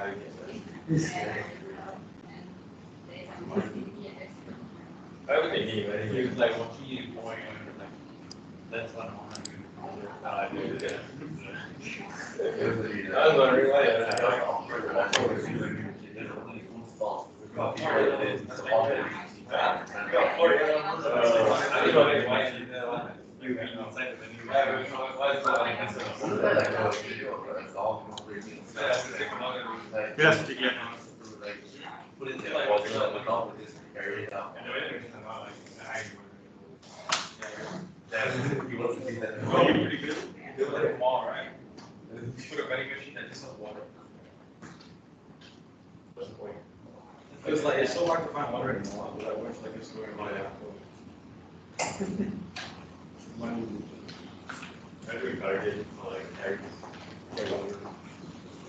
He was like, what key point? That's what I want to do. I do it. I was wondering why. He wants to be that. Oh, you're pretty good. You do it all right. You put a vending machine that just has water. What's the point? It's like it's so hard to find water anymore, but I wish like a story about it. I do gotta get like eggs.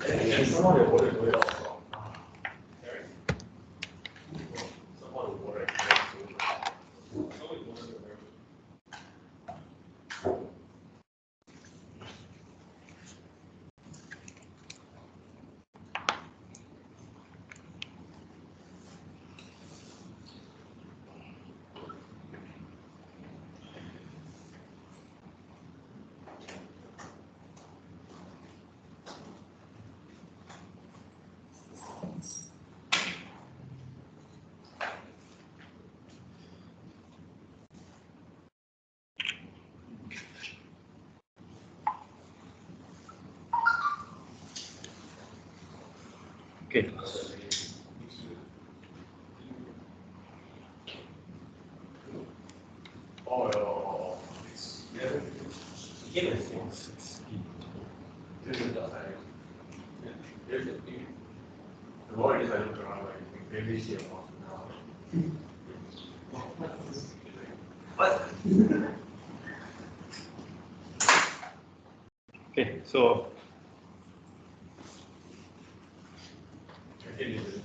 And someone that water way also. Someone with water. Okay. Oh, yeah. The more it is, I look around like maybe see a lot now. What? Okay, so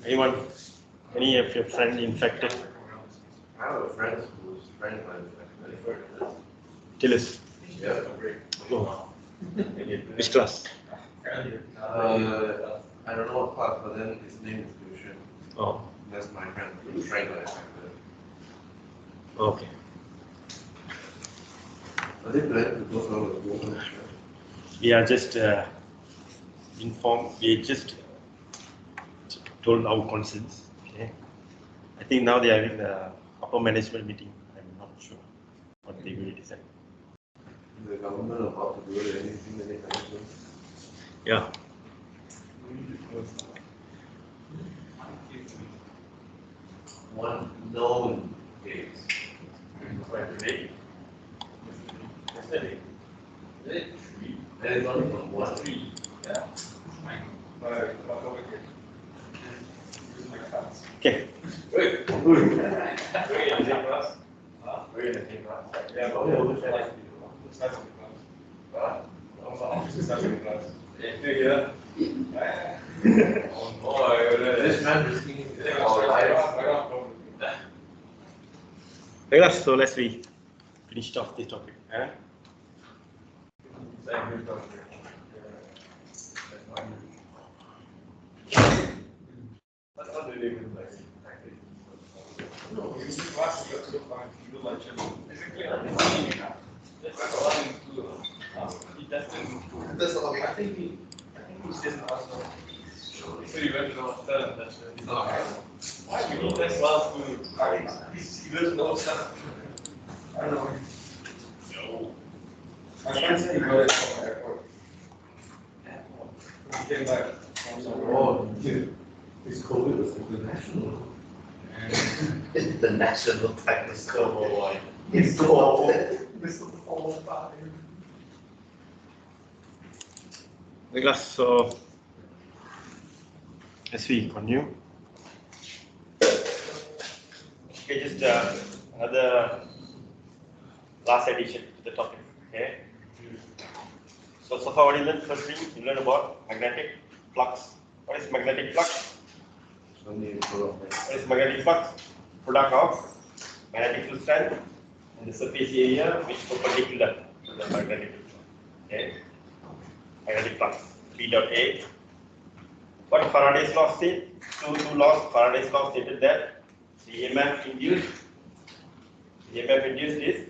anyone, any of your friend infected? I have a friend whose friend was infected. Tell us. Yeah. Oh. Which class? I don't know what class, but then his name is Induction. Oh. That's my friend. Whose friend was infected. Okay. Are they planning to go to the water? We are just informed. We just told our concerns. Okay. I think now they are having the upper management meeting. I'm not sure what they will decide. Is the government about to do anything that they can do? Yeah. One known case. Quite big. Yesterday. There is only from one tree. Yeah. Okay. Good. We're in the same class. Huh? We're in the same class. Yeah, but we're the class. Huh? Yeah. Oh boy, this man is thinking our life. Okay, so let's be finished off this topic. Eh? That's not really good, like, no, you see classes are so fun. You do like basically, that's a lot in school. He doesn't. That's all. I think he's just also. So you went to know stuff. That's it. Why you need that class to? He doesn't know stuff. I don't know. No. My friend said he got it from the airport. He came back. Oh, dude. His COVID was international. International type of stuff. Like, It's so this is all about it. Nicholas, so as we continue. Okay, just another last addition to the topic. Okay. So far, what you learned first thing, you learned about magnetic flux. What is magnetic flux? What is magnetic flux? Product of magnetic field strength and the surface area which is perpendicular to the magnetic field. Okay. Magnetic flux. B dot A what Faraday's law said, two laws. Faraday's law stated that the EMF induced is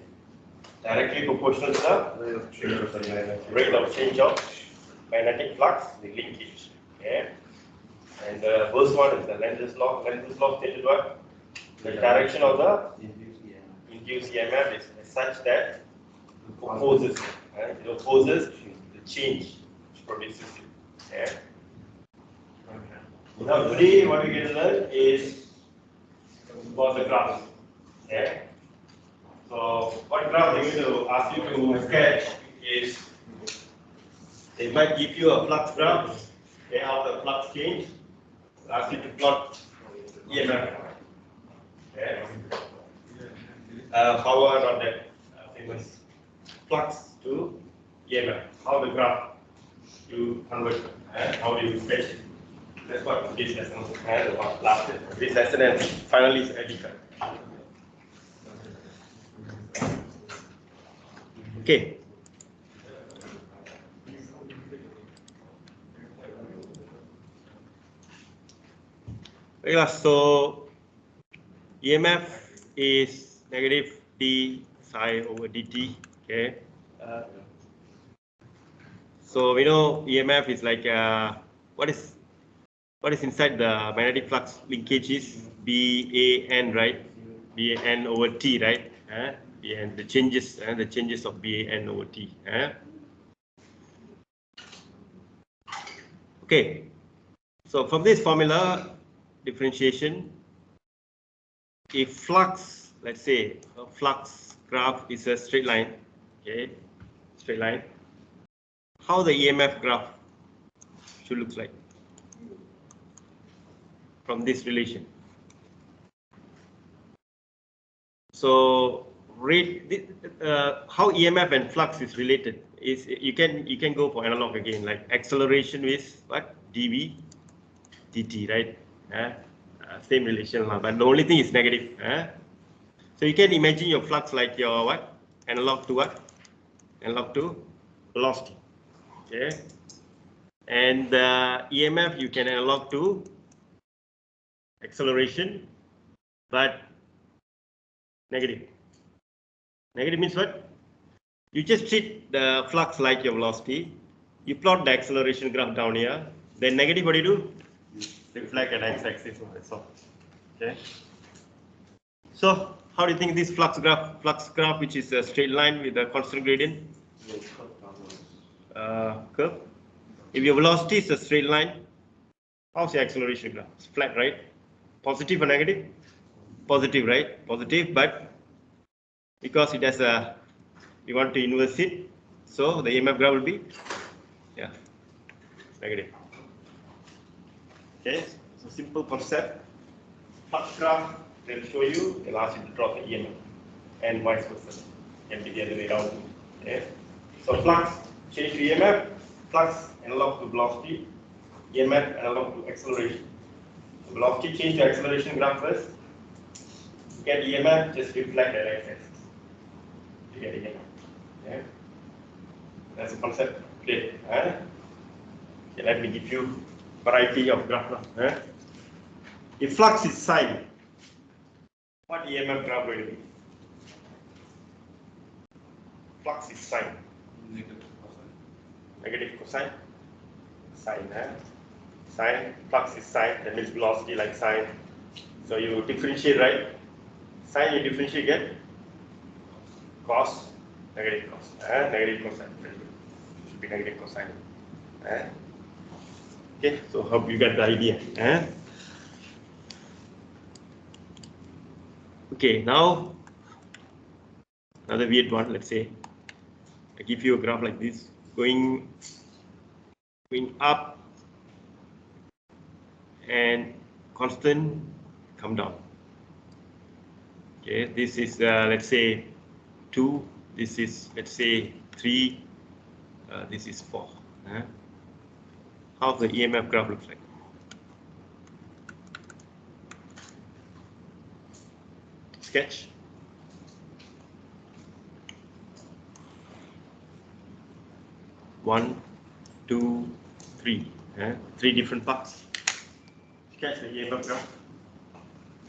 directly proportional to the rate of change of magnetic flux, the linkage. Okay. And the first one is the Lenz's law. Lenz's law stated what? The direction of the induced EMF is such that it opposes the change which produces it. Okay. Now today what we get to learn is about the graph. Okay. So what graph they're going to ask you to sketch is they might give you a flux graph, okay, how the flux change. Ask you to plot EMF. Okay. Power not that famous flux to EMF. How the graph you convert, how do you sketch it? That's what this lesson has about last this lesson and finally is editor. Okay. Yeah, so EMF is negative d psi over dt. Okay. So we know EMF is like what is inside the magnetic flux linkage is BAN, right? BAN over T, right? BAN, the changes of BAN over T. Okay. So from this formula differentiation, if flux, let's say a flux graph is a straight line, okay, straight line, how the EMF graph should look like from this relation. So how EMF and flux is related is you can go for analog again, like acceleration with what dV dt, right? Same relation, but the only thing is negative. So you can imagine your flux like your what? Analog to what? Analog to velocity. Okay. And the EMF you can analog to acceleration, but negative. Negative means what? You just treat the flux like your velocity. You plot the acceleration graph down here. Then negative, what do you do? Reflect at x-axis. That's all. Okay. So how do you think this flux graph, which is a straight line with a constant gradient, curve? If your velocity is a straight line, how's your acceleration graph? It's flat, right? Positive or negative? Positive, right? Positive, but because it has a, we want to inverse it, so the EMF graph will be, yeah, negative. Okay, so simple concept. Flux graph, they'll show you, they'll ask you to drop the EMF, and vice versa. Can be the other way around. Okay, so flux change to EMF, flux analog to velocity, EMF analog to acceleration. So velocity change to acceleration graph first. You get EMF, just reflect at x-axis. You get EMF. Okay, that's the concept. Okay, okay, let me give you variety of graph now. If flux is sine, what EMF graph will be? Flux is sine. Negative cosine. Sine. Sine. Flux is sine. That means velocity like sine. So you differentiate, right? Sine you differentiate, get cos. Negative cos. Negative cosine. Should be negative cosine. Okay. So hope you get the idea. Okay, now another weird one. Let's say I give you a graph like this, going up and constant, come down. Okay, this is let's say 2. This is let's say 3. This is 4. How the EMF graph looks like? Sketch. 1, 2, 3. 3 different parts. Catch the EMF graph.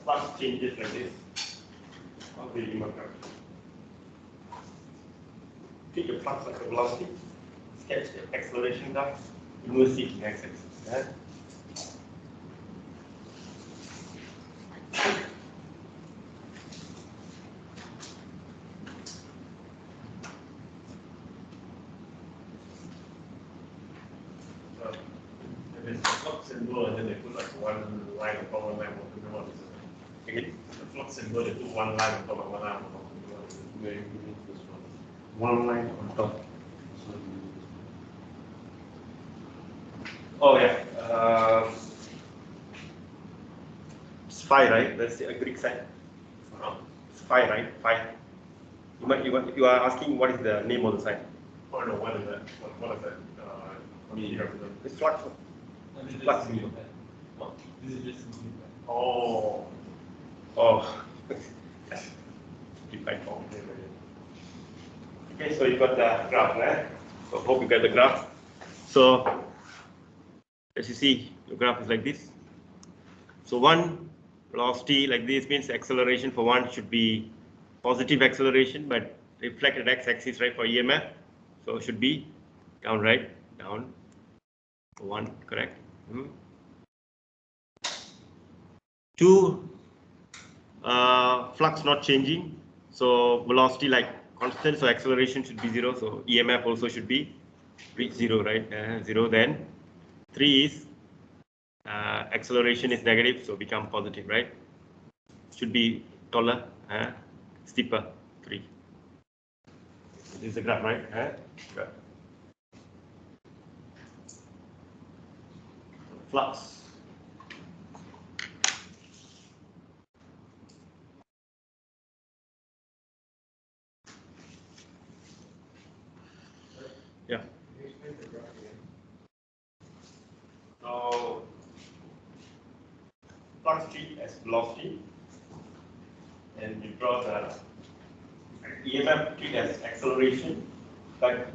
Flux changes like this. Of the EMF graph. Treat the flux like a velocity. Sketch the acceleration graph. Inversely in x-axis. Yeah. Flux symbol, and then they put like one line upon one line. What is it? Again. The flux symbol, they put one line upon one line. Maybe this one. One line on top. Oh yeah. It's phi, right? That's the Greek sign. It's phi, right? Phi. You are asking what is the name of the sign? Oh no, what is that? What is that? What do you represent? It's flux. Flux symbol. This is just oh. Oh. Defined form. Okay, so you got the graph, right? So hope you get the graph. So as you see, your graph is like this. So one velocity like this means acceleration for one should be positive acceleration, but reflected x-axis, right, for EMF. So it should be down, right? Down. One, correct. Two, flux not changing. So velocity like constant, so acceleration should be 0. So EMF also should be reach 0, right? 0 then. 3 is acceleration is negative, so become positive, right? Should be taller, steeper. 3. This is the graph, right? Graph. Flux. Yeah. So flux treat as velocity, and you draw the EMF treat as acceleration, but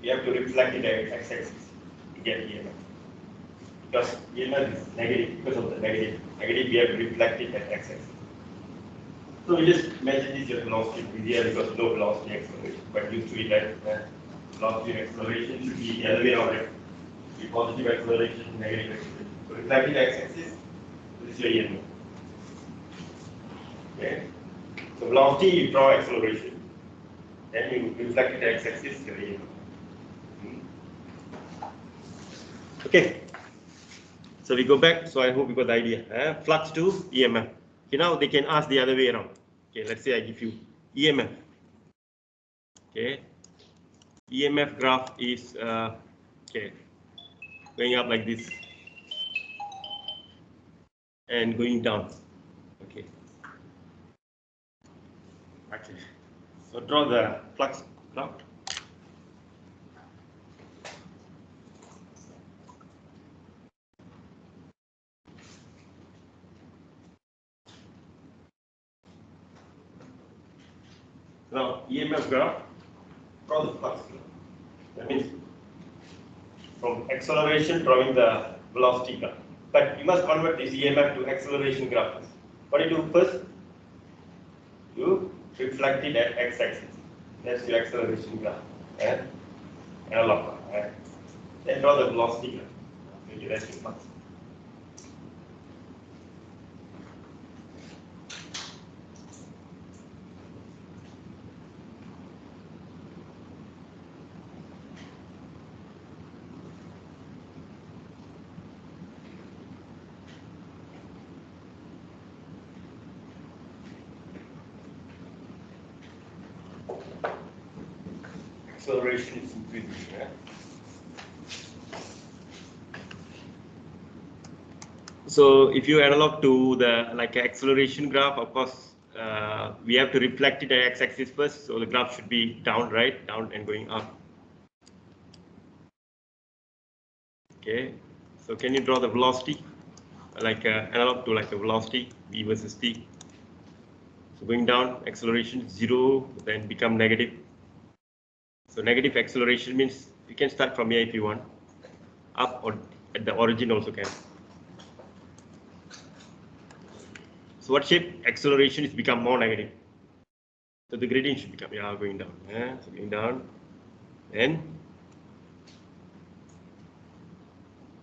you have to reflect it at x-axis to get EMF. Because EMF is negative, because of the negative, we have to reflect it at x-axis. So we just imagine this your velocity here because no velocity acceleration, but used to it that velocity acceleration should be the other way around. Be positive acceleration, negative acceleration. So reflecting the x-axis, this is your EMF. Okay. So velocity you draw acceleration, then you reflect it at x-axis, your EMF. Okay. So we go back. So I hope you got the idea. Flux to EMF. Okay, now they can ask the other way around. Okay, let's say I give you EMF. Okay, EMF graph is okay, going up like this and going down. Okay. Okay. So draw the flux graph. Now, EMF graph, draw the flux graph. That means from acceleration, drawing the velocity graph. But you must convert this EMF to acceleration graph. What do you do first? You reflect it at x-axis. That's your acceleration graph. And analog graph. Then draw the velocity graph. Okay, that's your flux. Acceleration is increasing. Yeah? So if you analog to the acceleration graph, of course, we have to reflect it at x-axis first. So the graph should be down, right? Down and going up. Okay. So can you draw the velocity? Analog to a velocity, v versus t. So going down, acceleration 0, then become negative. So negative acceleration means you can start from here if you want, up or at the origin also can. So what shape? Acceleration is become more negative. So the gradient should become going down. So going down,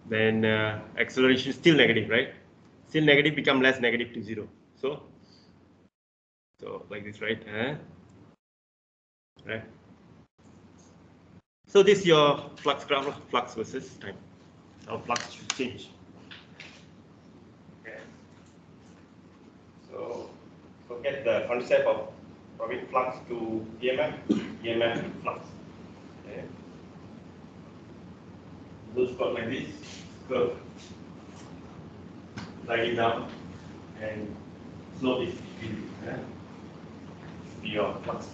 then acceleration is still negative, right? Still negative, become less negative to 0. So like this, right? Right. So this is your flux graph of flux versus time. Now flux should change. Okay. So get the concept of from flux to EMF to flux. Okay. Those got like this curve, sliding down and slowly be your flux.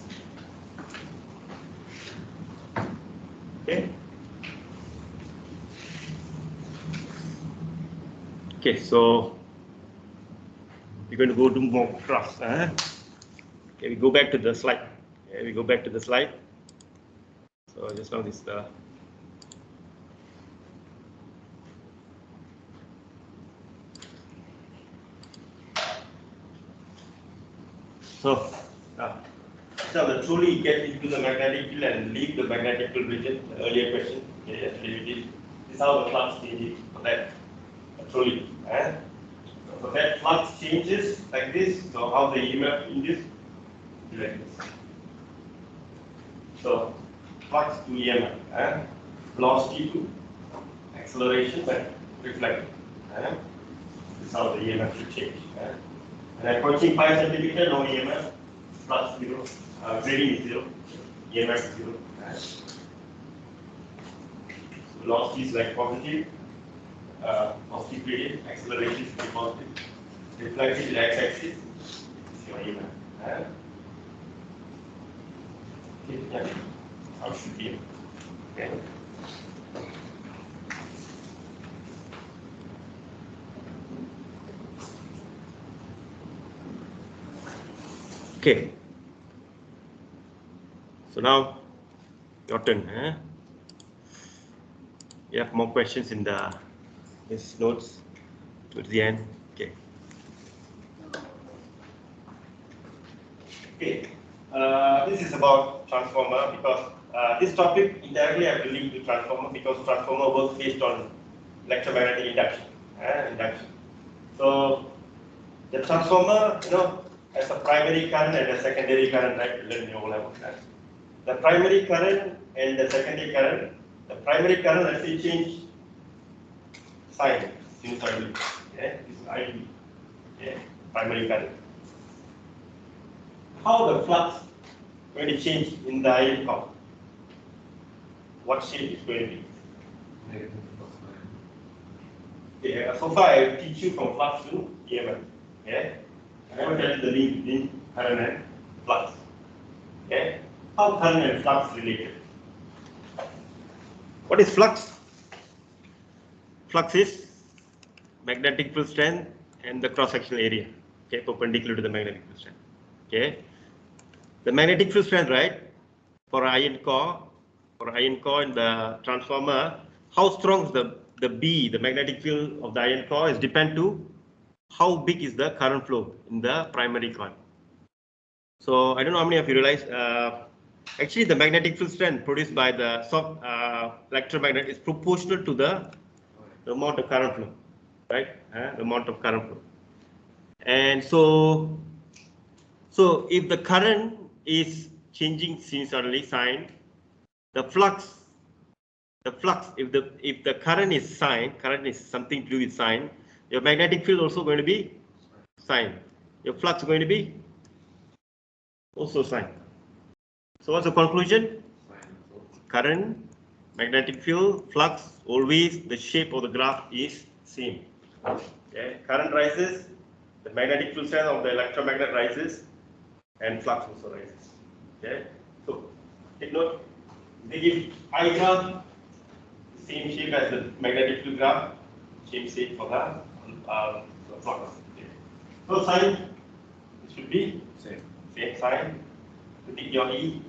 Okay. Okay, so we're going to go to more graphs. Okay, we go back to the slide. Okay, we go back to the slide. So just now this so the truly get into the magnetic field and leave the magnetic field region. The earlier question, okay, this is how the flux changes for that truly. So that flux changes like this. So how the EMF induced is like this. So flux to EMF, velocity to acceleration and reflection. This is how the EMF should change. And approaching 5 centimeter, no EMF, flux 0, gradient is 0, EMF is 0. So velocity is like positive, positive gradient, acceleration is positive, reflection is x-axis, is your EMF. Okay, how should be? Okay. Okay. So now your turn. You have more questions in this notes towards the end. Okay. Okay. This is about transformer because this topic indirectly I have to link to transformer because transformer works based on electromagnetic induction. Induction. So the transformer, has a primary current and a secondary current, right? You learn in your level. The primary current and the secondary current. The primary current, let's say, change sign sinusoidally. Okay, this is IV. Okay, primary current. How the flux going to change in the ion core? What shape is going to be? Okay, so far I teach you from flux to EMF. Okay, I never tell you the link between current and flux. Okay, how current and flux related? What is flux? Flux is magnetic field strength and the cross-sectional area. Okay, perpendicular to the magnetic field strength. Okay, the magnetic field strength, right? For iron core in the transformer, how strong is the B, the magnetic field of the iron core, is depend to how big is the current flow in the primary coil. So I don't know how many of you realize. Actually, the magnetic field strength produced by the electromagnet is proportional to the amount of current flow, right? The amount of current flow. And so if the current is changing sinusoidally sign, the flux, if the current is something to do with sign, your magnetic field also going to be sign. Your flux is going to be also sign. So what's the conclusion? Current, magnetic field, flux, always the shape of the graph is same. Okay, current rises, the magnetic field strength of the electromagnet rises, and flux also rises. Okay, so take note. They give I graph, same shape as the magnetic field graph, same shape for the flux. Okay. So sign, it should be same sign. Take your E.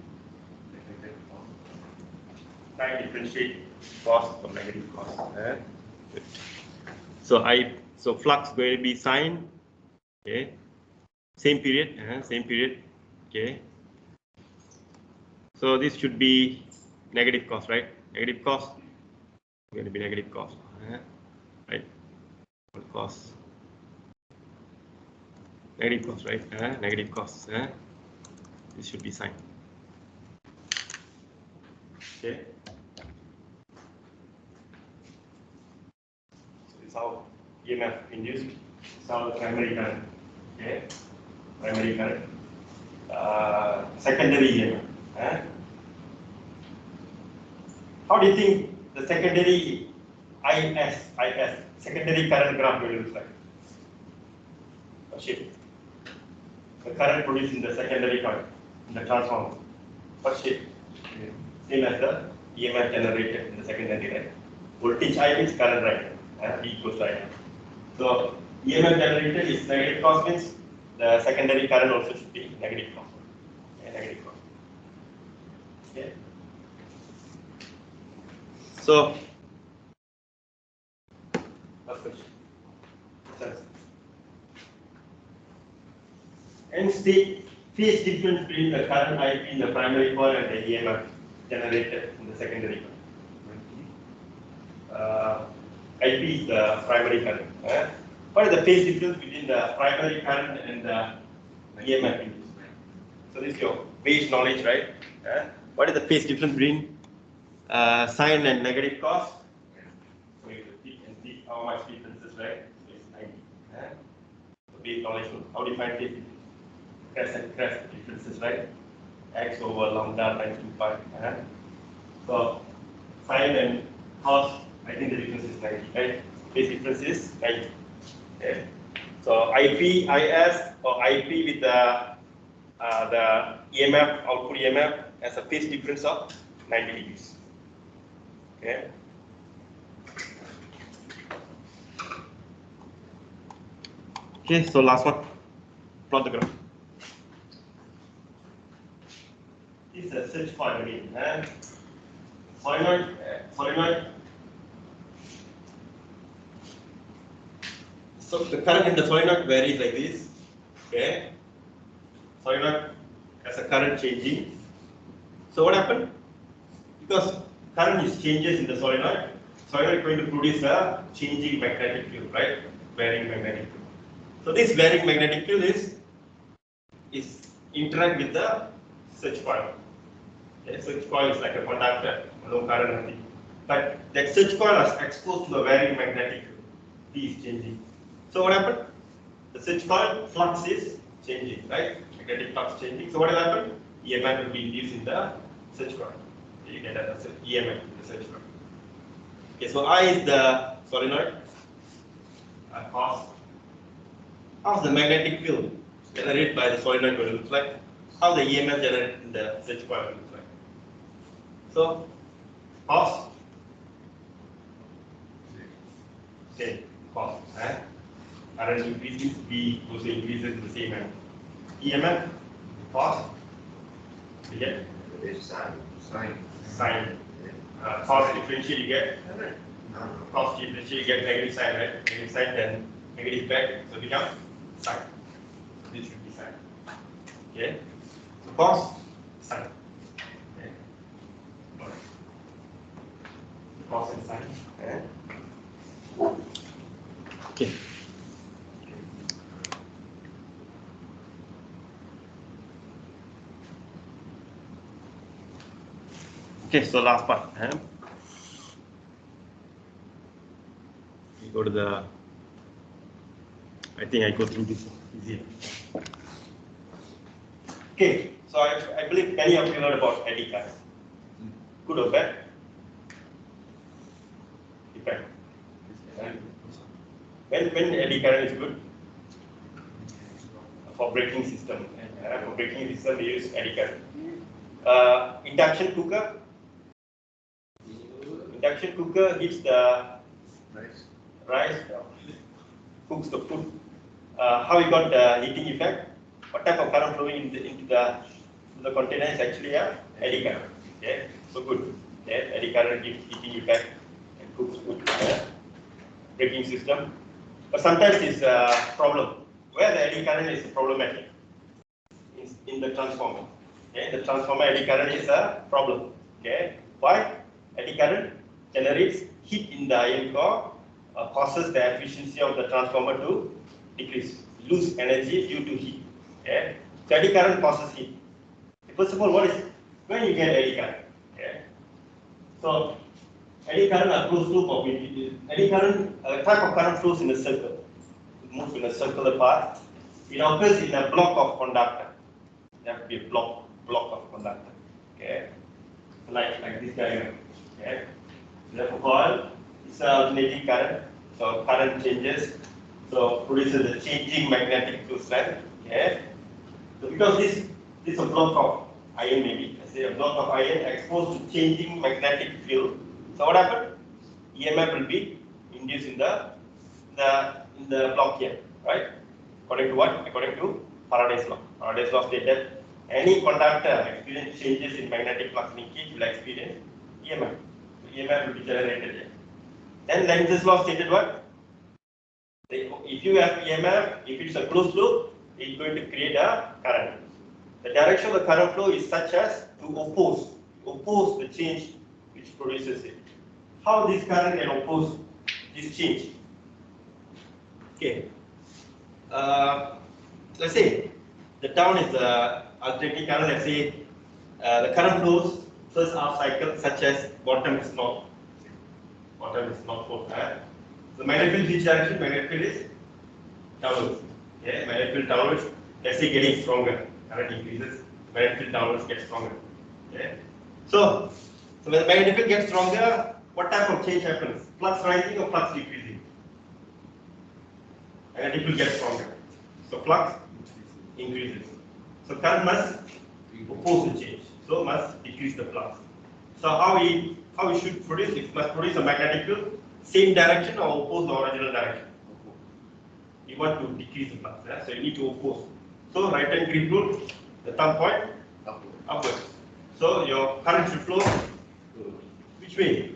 Try and differentiate cos from negative cos. So flux going to be sign. Okay. Same period, same period. Okay. So this should be negative cos, right? Negative cos. Going to be negative cos, right? Cos. Negative cos, right? Negative cos. This should be sine. Okay. So this is how EMF induced. This is how the primary current. Okay. Primary current. Secondary EMF. How do you think the secondary IS secondary current graph will look like? A shape. The current produced in the secondary coil in the transformer. What shape? Same as the EMF generated in the secondary, right? Voltage I means current, right? V equals to I. So EMF generated is negative cos, means the secondary current also should be negative cos. Okay, negative cos. Okay. So last question. Hence the phase difference between the current IP in the primary coil and the EMF generated in the secondary coil. IP is the primary current. What is the phase difference between the primary current and the EMF? So this is your base knowledge, right? What is the phase difference between sine and negative cos? So you can see how much differences, right? It's 90. So base knowledge, how do you find phase difference? Crest and crest differences, right? X over lambda times 2 pi. So sine and cos, I think the difference is 90, right? Phase difference is 90. Okay. So IP, IS, or IP with the EMF, output EMF, has a phase difference of 90 degrees. Okay. Okay, so last one, plot the graph. This is a search coil again. Solenoid. So the current in the solenoid varies like this. Okay. Solenoid has a current changing. So what happened? Because current is changes in the solenoid is going to produce a changing magnetic field, right? Varying magnetic field. So this varying magnetic field is interact with the search coil. Okay, search coil is like a conductor, no current, nothing. But that search coil is exposed to a varying magnetic field. P is changing. So what happened? The search coil flux is changing, right? Magnetic flux changing. So what will happen? EMF will be induced in the search coil. So you get an EMF in the search coil. Okay, so I is the solenoid. Cos. How's the magnetic field generated by the solenoid going to look like? How the EMF generated in the search coil will look like? So cos. Same cos. Current increases, V also increases in the same manner. EMF, cos, you get? Sine. Cos differential you get? Cos differential you get negative sine, right? Negative sine, then negative back, so become sine. This should be sine. Okay? So cos, sine. Okay. Cos and sine. Okay. Okay, so last part. We go to the. I think I go through this easier. Okay, so I believe many of you heard about eddy current. Good or bad? Depends. When eddy current is good? For braking system. For braking system, we use eddy current. Induction cooker. Induction cooker gives the rice, cooks the food. How we got the heating effect? What type of current flowing into the container is actually a eddy current. Okay, so good. Okay, eddy current gives heating effect and cooks food. Braking system. But sometimes it's a problem. where the eddy current is problematic in the transformer. Okay, the transformer eddy current is a problem. Okay, why? Eddy current generates heat in the iron core, causes the efficiency of the transformer to decrease, lose energy due to heat. Okay, so eddy current causes heat. First of all, when you get eddy current? Okay, so eddy current are closed loop of eddy current. Type of current flows in a circle. It moves in a circular path. It occurs in a block of conductor. There have to be a block of conductor. Okay, like this diagram. Okay, therefore coil is an alternating current. So current changes. So produces a changing magnetic field strength. Okay, so because this is a block of iron, maybe let's say a block of iron exposed to changing magnetic field. So what happened? EMF will be induced in the block here, right? According to what? According to Faraday's law. Faraday's law stated any conductor experience changes in magnetic flux linkage will experience EMF. So EMF will be generated here. Then Lenz's law stated what? If you have EMF, if it's a closed loop, it's going to create a current. The direction of the current flow is such as to oppose the change which produces it. How this current can oppose this change? Okay. Let's say the town is the alternating current. Let's say the current flows first half cycle, such as bottom is north. Bottom is northward. The magnetic field which direction? Magnetic field is downwards. Okay, magnetic field downwards. Let's say getting stronger. Current increases. Magnetic field downwards gets stronger. Okay. So when the magnetic field gets stronger, what type of change happens? Flux rising or flux decreasing? Magnetic field gets stronger. So flux increases. So current must oppose the change. So must decrease the flux. So how we should produce? It must produce a magnetic field same direction or oppose the original direction. You want to decrease the flux, so you need to oppose. So right hand grip rule, the thumb point upwards. So your current should flow which way?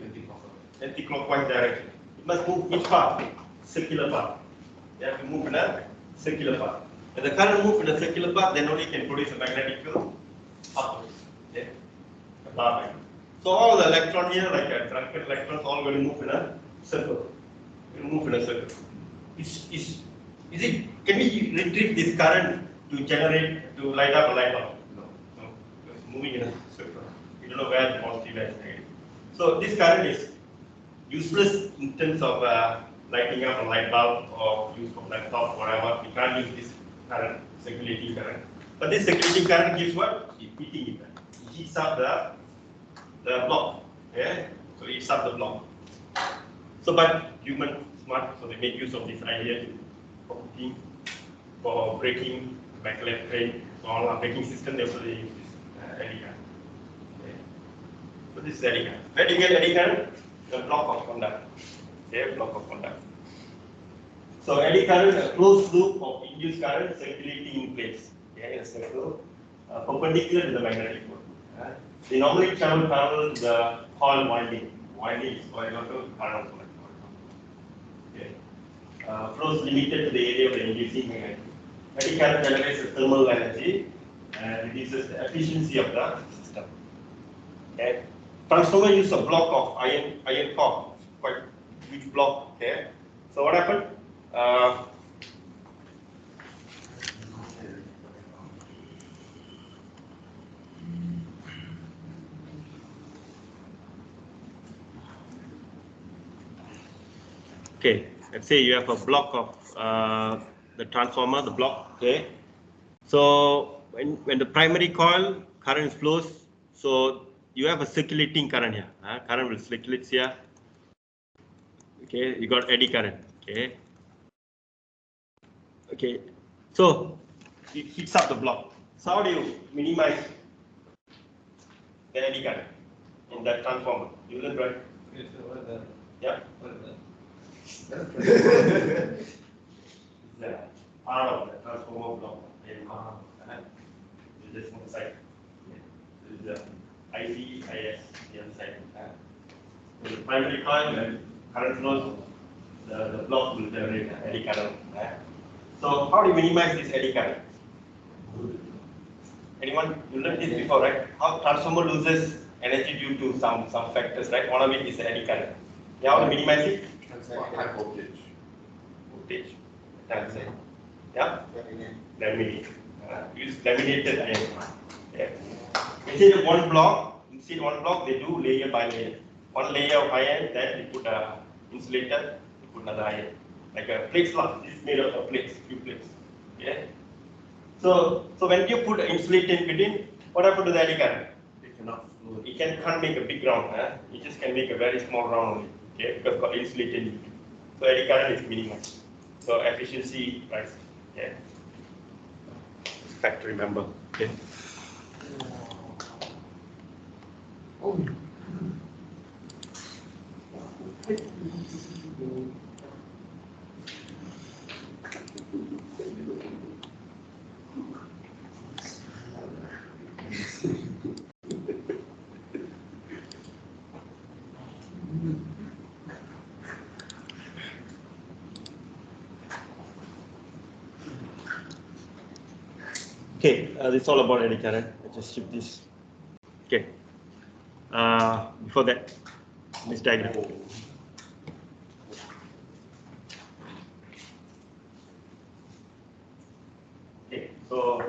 Anti-clockwise direction. It must move which path? Circular path. You have to move in a circular path. When the current moves in a circular path, then only can produce a magnetic field upwards. Okay? The bar line. So all the electrons here, like a drunken electrons, all going to move in a circle. Will move in a circle. Can we retrieve this current to light up a light bulb? No. It's moving in a circle. You don't know where the positive is negative. So this current is useless in terms of lighting up a light bulb or use for laptop, whatever. We can't use this current, circulating current. But this circulating current gives what? Heating effect. It heats up the block. Yeah? So it heats up the block. So but human smart, so they make use of this idea for cooking, for braking, backlight train, so all our braking system, they use this eddy current. Okay. So this is eddy current. Where do you get eddy current? The block of conduct. Okay, block of conduct. So eddy current is a closed loop of induced current circulating in place. Okay, in a circle, perpendicular to the magnetic field. They normally travel parallel to the coil winding. Winding is horizontal, parallel to the coil. Okay. Flows limited to the area of the inducing magnet. Eddy current generates thermal energy and reduces the efficiency of the system. Okay. Transformer use a block of iron core, quite huge block. Okay. So what happened? Okay, let's say you have a block of the transformer, the block. Okay, so when the primary coil current flows, so you have a circulating current here. Current will circulate here. Okay, you got eddy current. Okay. Okay, so it heats up the block. So how do you minimize the eddy current in that transformer? You learn, right? Okay, so what is that? Yeah. What is that? The part of the transformer block. This is one side. This is the IC, IS, the other side. So the primary coil, when current flows, the block will generate eddy current. So how do you minimize this eddy current? Anyone? You learned this before, right? How transformer loses energy due to some factors, right? One of it is eddy current. Yeah, how to minimize it? High voltage. Voltage. That's it. Yeah? Laminate. Use laminated iron. Yeah. Instead of one block, they do layer by layer. One layer of iron, then you put a insulator, you put another iron. Like a plate slab. This is made of plates, few plates. Yeah. So when you put insulator in between, what happens to the eddy current? It can't make a big round. It just can make a very small round only. Okay, because got insulator in between. So eddy current is minimized. So efficiency rises. Yeah. Fact to remember. Okay. Okay, this is all about eddy current. I just shift this. Okay. Before that, this diagram. Okay, so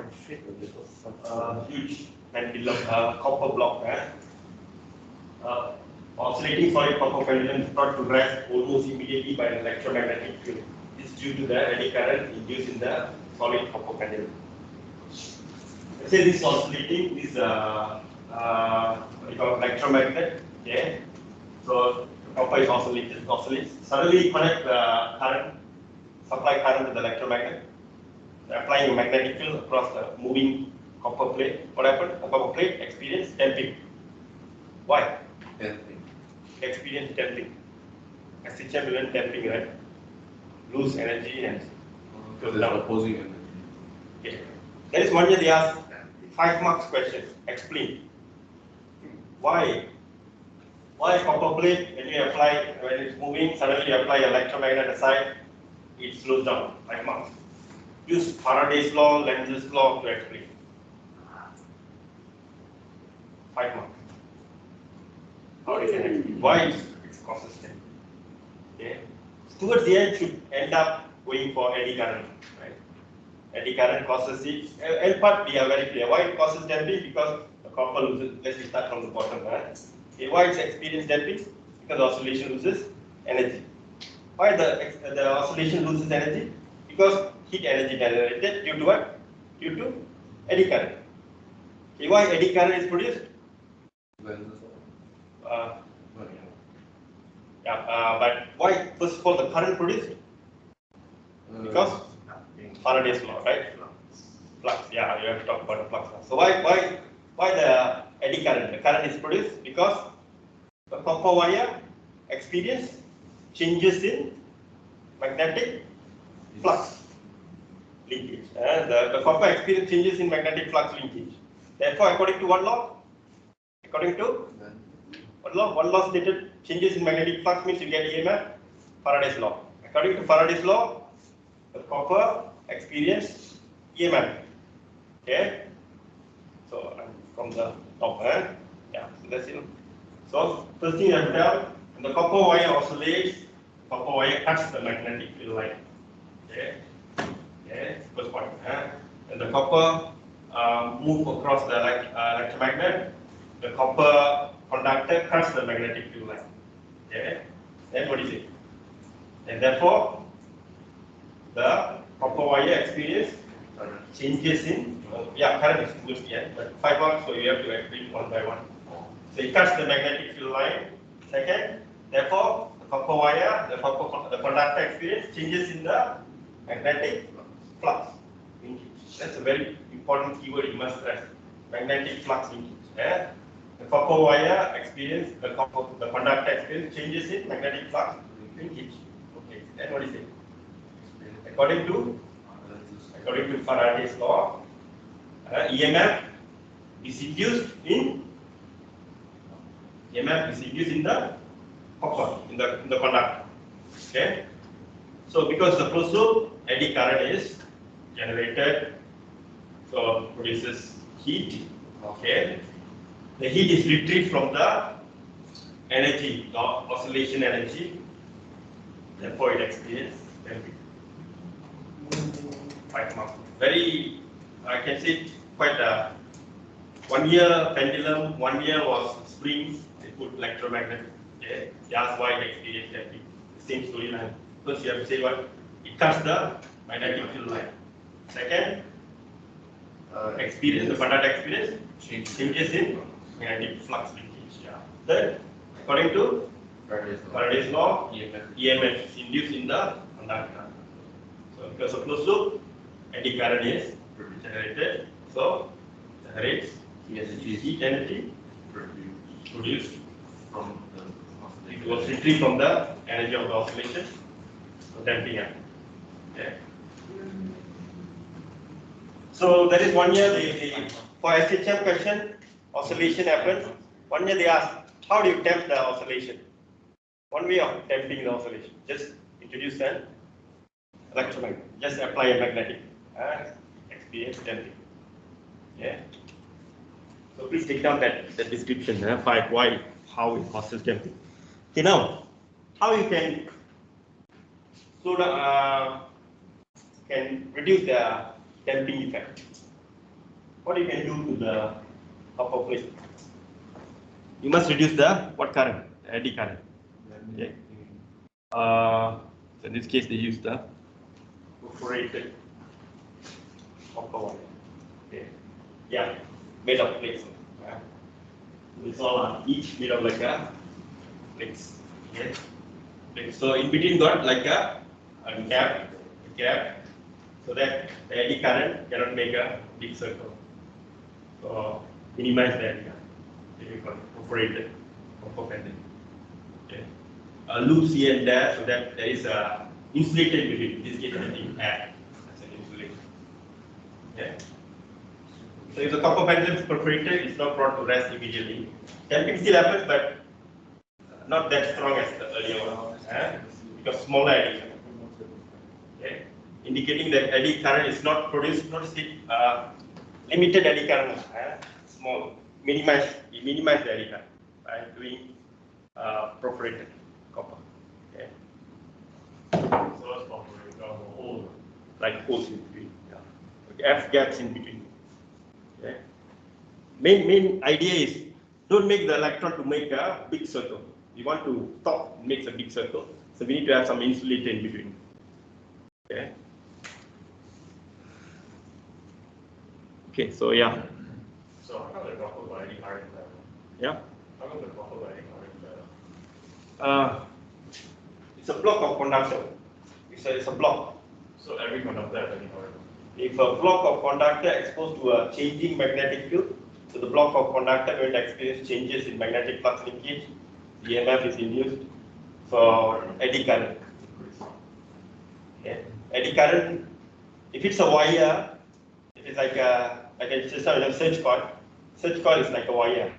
huge pendulum, copper block. Oscillating solid copper pendulum is brought to rest almost immediately by an electromagnetic field. This is due to the eddy current induced in the solid copper pendulum. Let's say this oscillating is what we call electromagnet. Okay, so copper is oscillates. Suddenly connect the current, supply current to the electromagnet, applying a magnetic field across the moving copper plate. What happened? The copper plate experienced damping. Why? Damping. Experience damping. SHM will learn damping, right? Lose energy and Because there's opposing energy. okay. There is one year they asked 5 marks question. Explain. Why copper plate when it's moving, suddenly you apply electromagnet aside, it slows down. 5 marks. Use Faraday's law, Lenz's law to explain. 5 marks. How you can explain? Why it's consistent? Okay. Towards the end should end up going for eddy current, right? Eddy current causes it. L part we are very clear. Why it causes damping? Because the copper loses. Let's start from the bottom. Right? Okay, why it's experienced damping? Because the oscillation loses energy. Why the oscillation loses energy? Because heat energy generated due to what? Due to eddy current. Okay, why eddy current is produced? But why first of all the current produced? Because Faraday's law, right? Flux. Yeah, you have to talk about the flux now. So why the eddy current? The current is produced because the copper wire experience changes in magnetic flux linkage. The copper experience changes in magnetic flux linkage. Therefore, according to what law? According to what law? One law stated changes in magnetic flux means you get EMF. Faraday's law. According to Faraday's law, the copper experience EMF. Okay. So from the top, yeah. So that's it. So first thing I have to tell, when the copper wire oscillates, copper wire cuts the magnetic field line. Okay. Okay. First point. And the copper move across the electromagnet. The copper conductor cuts the magnetic field line. Okay. Then what is it? And therefore, the copper wire experience changes in current is good, yeah, but 5 marks, so you have to explain one by one. So it cuts the magnetic field line. Second, therefore, the copper wire, the conductor experience changes in the magnetic flux linkage. That's a very important keyword you must stress. Magnetic flux linkage. Yeah? The copper wire experience, the conductor experience changes in magnetic flux linkage. Okay, then what is it? According to Faraday's law, EMF is induced in the copper, in the conductor. Okay. So because the closed loop, eddy current is generated, so produces heat. Okay, the heat is retrieved from the energy, the oscillation energy. Therefore, it experiences damping. Very, I can say quite a 1 year pendulum, 1 year was springs. They put electromagnetic. Okay, that's why it experienced damping. Same storyline. First, you have to say what it cuts the magnetic field line. Second, experience, the conductor experience changes in magnetic flux linkage. Yeah. Third, according to Faraday's law, EMF is induced in the conductor. So because of closed loop, eddy current is generated. So generates heat energy produced from the it was retrieved from the energy of the oscillation. So damping up. Okay. So that is 1 year for SHM question, oscillation happens. 1 year they asked, how do you damp the oscillation? One way of damping the oscillation, just introduce an electromagnet, just apply a magnetic experience damping. Yeah. So please take down that description, why, how it causes damping. Okay, now, how you can slow down, can reduce the damping effect. What you can do to the copper plate? You must reduce the what current? Eddy current. Okay. So in this case, they use the perforated copper wire. Okay. Yeah, made of plates. It's all each made of like a plates. Okay. So in between got like a gap, so that the eddy current cannot make a big circle. So minimize the eddy current. Okay, perforated copper pendant. Okay. Loops here and there, so that there is a insulated between. In this case, I think air as an insulation. Okay. So if the copper pendant is perforated, it's not brought to rest immediately. Damping still happens, but not that strong as the earlier one, because smaller eddy current. Okay. Indicating that eddy current is not produced, limited eddy current, small, minimize the eddy current by doing perforated copper. Okay. So that's perforated, a hole. Like holes in between. Yeah. Okay. F gaps in between. Okay. Main idea is don't make the electron to make a big circle. You want to stop and make a big circle, so we need to have some insulator in between. Okay. Okay. So yeah. So how come the copper by eddy current better? Yeah. How come the copper by eddy current better? It's a block of conductor. It's a block. So every conductor has eddy current. If a block of conductor exposed to a changing magnetic field, so the block of conductor will experience changes in magnetic flux linkage, EMF is induced for eddy current. Okay. Eddy current, if it's a wire, if it's like a system of search coil is like a wire.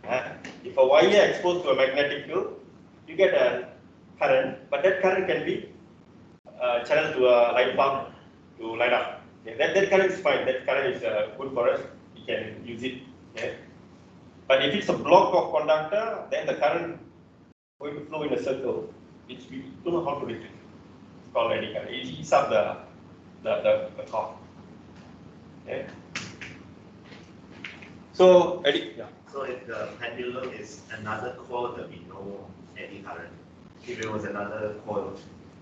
If a wire exposed to a magnetic field, you get a current, but that current can be channeled to a light bulb to light up. Okay. That current is fine. That current is good for us. We can use it. Okay. But if it's a block of conductor, then the current going to flow in a circle, which we don't know how to retrieve. It's called eddy current. It heats up the core. Okay. So eddy. Yeah. So if the pendulum is another coil, that we know eddy current. If it was another coil,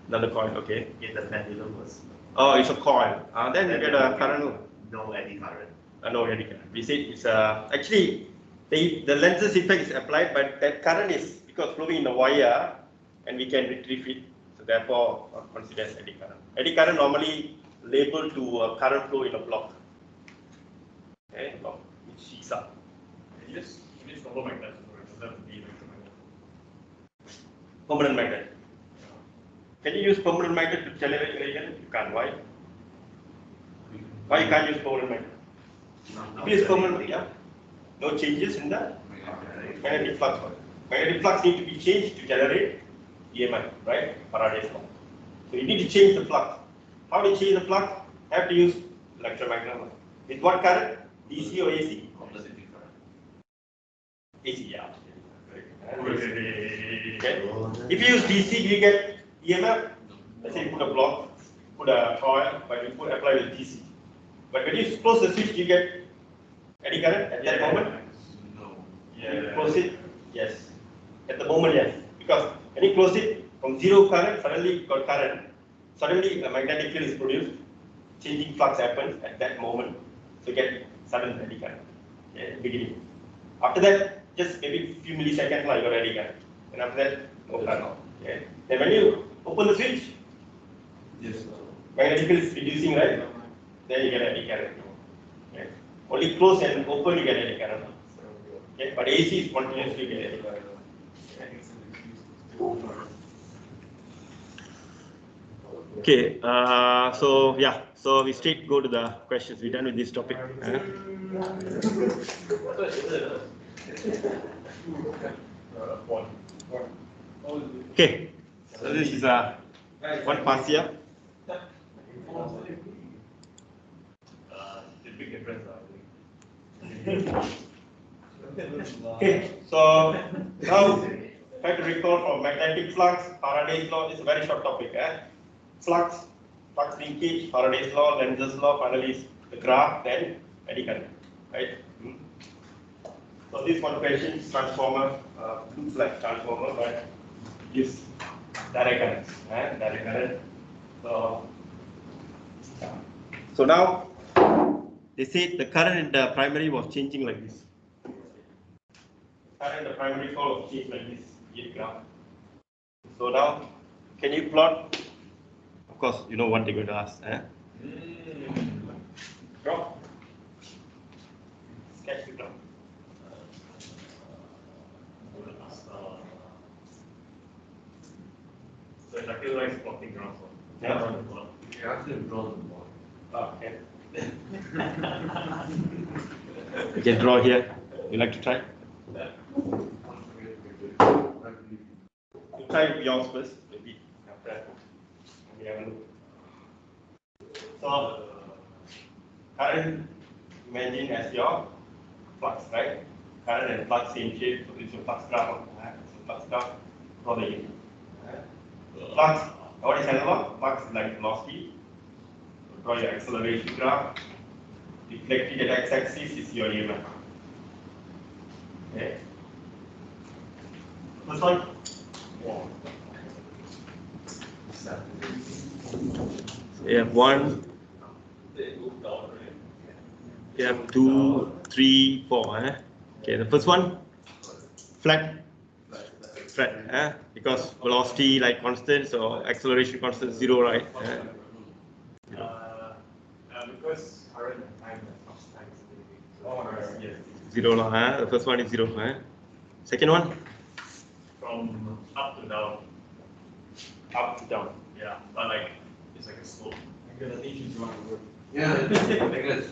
Another coil. Okay. if the pendulum was Oh, it's a coil. Then you get a current. no eddy current. No eddy current. We say it's actually the lenses effect is applied, but that current is because flowing in the wire, and we can retrieve it. So therefore, not considered as eddy current. Eddy current normally labeled to current flow in a block. Okay, block which heats up. You use copper magnet, so it doesn't have to be electromagnet. Permanent magnet. Can you use permanent magnet to generate radiation? You can't. Why? Why you can't use permanent magnet? If it is permanent, yeah. No changes in the magnetic flux. Magnetic flux need to be changed to generate EMF, right? Faraday's law. So you need to change the flux. How do you change the flux? Have to use electromagnetic. With what current? DC or AC? Compensating current. AC, yeah. Okay. If you use DC, do you get EMF? Let's say you put a block, put a coil, but you apply with DC. But when you close the switch, do you get any current at that moment? No. You close it? Yes. At the moment, yes. Because when you close it from zero current, suddenly you got current. Suddenly a magnetic field is produced. Changing flux happens at that moment. So you get sudden eddy current. Okay, beginning. After that, just maybe a few milliseconds, you got eddy current. And after that, no current. Okay. Then when you open the switch, Yes. magnetic field is reducing, right? Then you get eddy current. Okay. Only close and open, you get eddy current. Okay. But AC is continuously get eddy current. Okay, so yeah, so we straight go to the questions. We're done with this topic. Okay, so this is one pass here. The big difference. Okay, so now try to recall from magnetic flux, Faraday's law. It's a very short topic. Flux linkage, Faraday's law, Lenz's law, finally the graph, then eddy current, right? So this one question is transformer, looks like transformer, but gives direct current, direct current. So now they say the current in the primary was changing like this. Current in the primary coil was changed like this graph. So now, can you plot? Of course, you know what they're going to ask. Draw. Sketch the graph. So it's actually like plotting graphs. Yeah. You actually draw the ball. Okay. You can draw here. You like to try? You try yours first, maybe after. Maybe have a look. So, current, imagine as your flux, right? Current and flux same shape, so it's your flux graph. So flux graph, draw the unit. Flux, what is analog? Flux is like velocity. So draw your acceleration graph. Reflected at x-axis is your EMF. Okay. This one? So you have 1, you have 2, 3, 4. Okay, the first one, flat, because velocity like constant, so acceleration constant 0, right? Because current and time Yes. 0, the first one is 0. Second one? from up to down. Up to down. Yeah, but like it's like a slope. I'm gonna teach you to work. Yeah, I guess.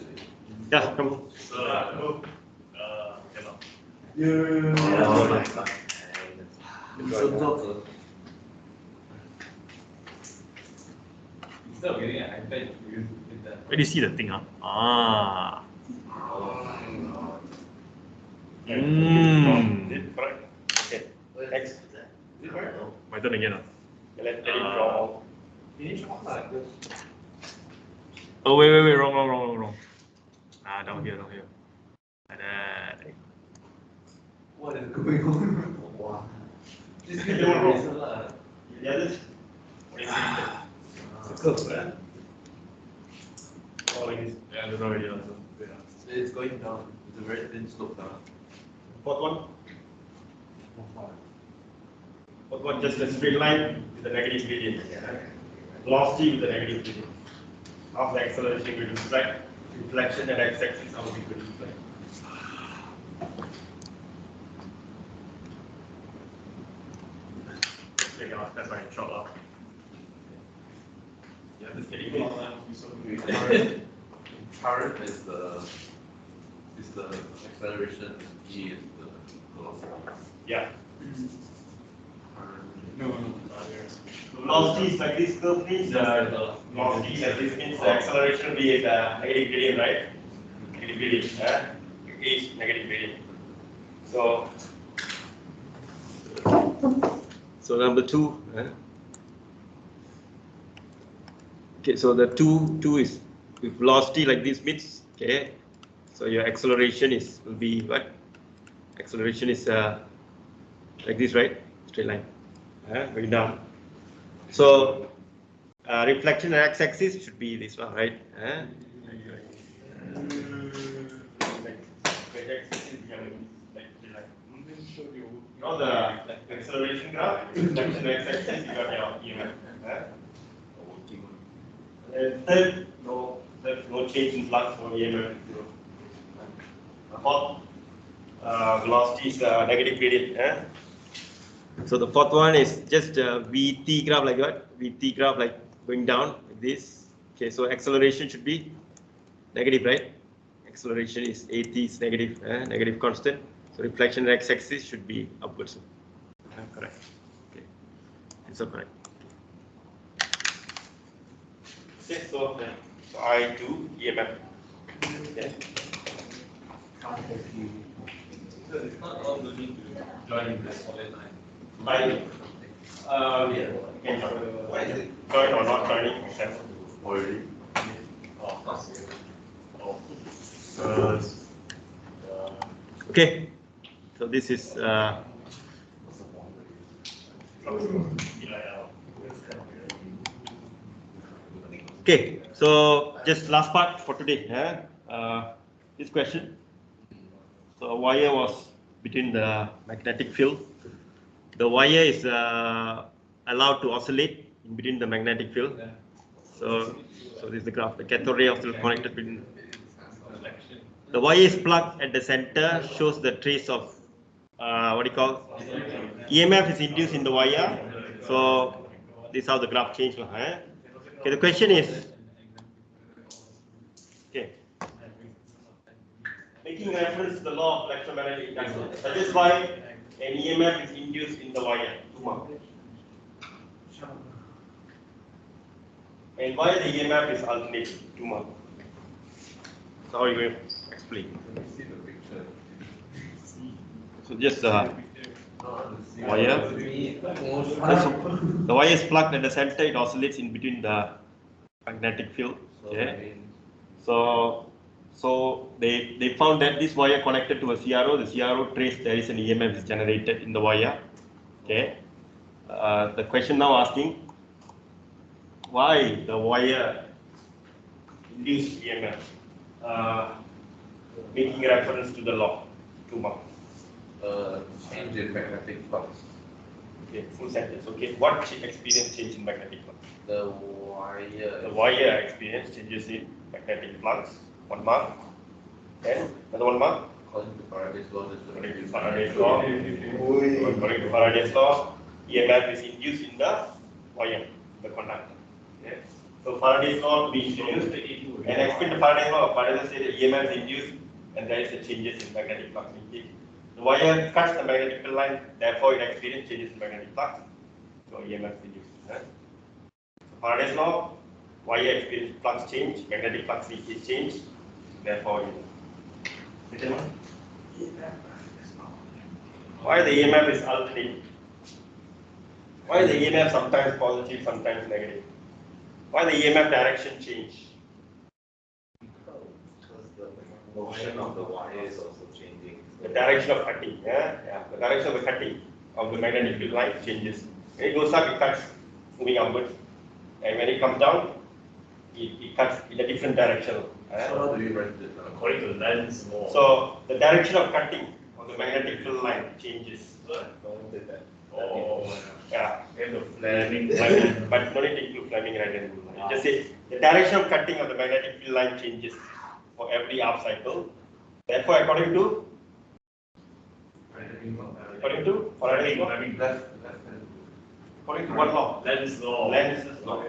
Yeah, come on. So cannot. Oh my god. Instead of getting an iPad, you use that. Where do you see the thing? Ah. Correct. Okay. Next. My turn again. Let it draw. Oh, wait, wrong. Down here. Like that. What is going on? Wow. This is the wrong. The others? Oh, like this. Yeah, I don't know already. It's going down. It's a very thin slope down. Fourth one? Fourth one, just a straight line with a negative gradient. Velocity with a negative gradient. Half the acceleration going to reflect. Reflection at x-axis, how we could reflect. That's why I shot off. Yeah, this getting big. Current is the acceleration, E is the velocity. Yeah. No. Velocity is like this curve means velocity is like this means the acceleration will be at negative gradient, right? Negative gradient. Is negative gradient. So number 2. Okay, so the two is with velocity like this means, okay, so your acceleration will be what? Acceleration is like this, right? Straight line, going down. So reflection x-axis should be this one, right? You know the acceleration graph, reflection x-axis, you got your EMF. And third, no change in flux or EMF. Fourth, velocity is negative gradient. So the fourth one is just VT graph like that. VT graph like going down like this. Okay, so acceleration should be negative, right? Acceleration is AT is negative, negative constant. So reflection x-axis should be upwards. Correct. Okay, it's all correct. Okay, so I2 EMF. Okay. So it's not all moving to join the solid line. Can join or not joining already. Okay, so this is okay. So just last part for today. This question. So a wire was between the magnetic field. The wire is allowed to oscillate in between the magnetic field. So this is the graph. The cathode ray is still connected between. The wire is plugged at the center, shows the trace of what do you call EMF is induced in the wire. So this is how the graph changes. Okay, the question is, okay, making reference to the law of electromagnetic induction, suggests why an EMF is induced in the wire. 2 marks. And why the EMF is alternating. 2 marks. So how are you going to explain? So just wire. The wire is plugged at the center. It oscillates in between the magnetic field. Okay. So they found that this wire connected to a CRO. The CRO trace there is an EMF is generated in the wire. Okay. The question now asking why the wire induced EMF, making reference to the law. 2 marks. Change in magnetic flux. Okay, full sentence. Okay, what experience change in magnetic flux? The The wire experience changes in magnetic flux. 1 mark. And another 1 mark. according to Faraday's law, According to Faraday's law, EMF is induced in the wire, the conductor. Okay. So Faraday's law to be introduced and explain the Faraday's law. Faraday said that EMF is induced and there is a changes in magnetic flux linkage. The wire cuts the magnetic field line, therefore it experiences changes in magnetic flux. So EMF is induced. So Faraday's law, wire experience flux change, magnetic flux linkage change, therefore second one. Why the EMF is alternating? Why the EMF sometimes positive, sometimes negative? Why the EMF direction change? because the motion of the wire is also changing. The direction of cutting, the direction of the cutting of the magnetic field line changes. When it goes up, it cuts moving upwards, and when it comes down, it cuts in a different direction. So how do you write it down? According to Lenz's law. So the direction of cutting of the magnetic field line changes. No one did that. Yeah. And the Fleming. But no need to include Fleming right hand rule. You just say the direction of cutting of the magnetic field line changes for every half cycle. Therefore, according to Faraday's law, according to what law? Lenz's law. Lenz's law.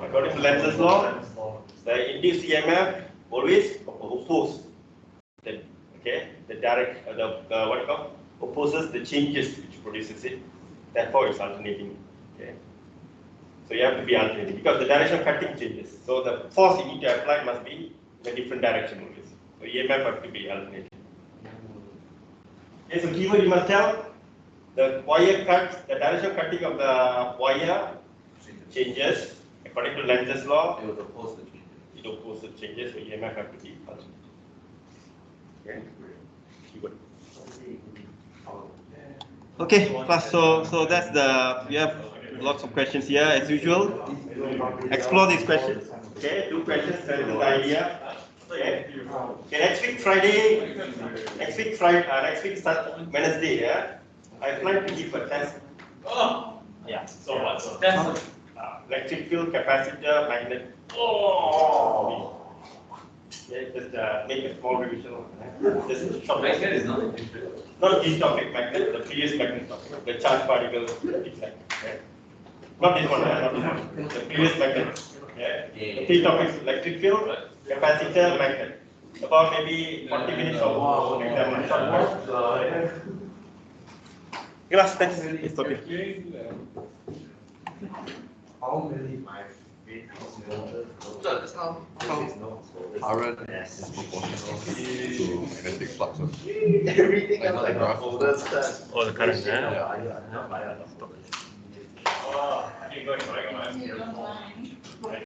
According to Lenz's law, the induced EMF always opposes the direct what you call opposes the changes which produces it. therefore it's alternating. Okay. So you have to be alternating because the direction of cutting changes. So the force you need to apply must be in a different direction always. So EMF have to be alternating. Okay, so keyword you must tell the wire cuts, the direction of cutting of the wire changes according to Lenz's law. It was opposed to change. It opposes changes, so EMF have to be alternating. Okay, keyword. Okay, class. So that's the we have lots of questions here as usual. Explore these questions. Okay, two questions. That is the idea. Okay. Okay. Next week Friday. Next week start Wednesday. Yeah. I plan to give a test. Oh, Yeah. so what's the test? Electric field, capacitor, magnet. Oh, Yeah, just make a small revision. Just short. magnet is not an interest. Not this topic magnet, the previous magnet topic, the charge particle, exactly. Okay. Not this one, not this one. The previous magnet. Yeah. The three topics: electric field, capacitor, magnet. About maybe 40 minutes or exam. Yes, thanks. It's okay. How many? That's how Current is proportional to magnetic flux. everything Like else not like the graph. older stuff. Oh, the current, yeah. Yeah. Oh, I can go and buy one.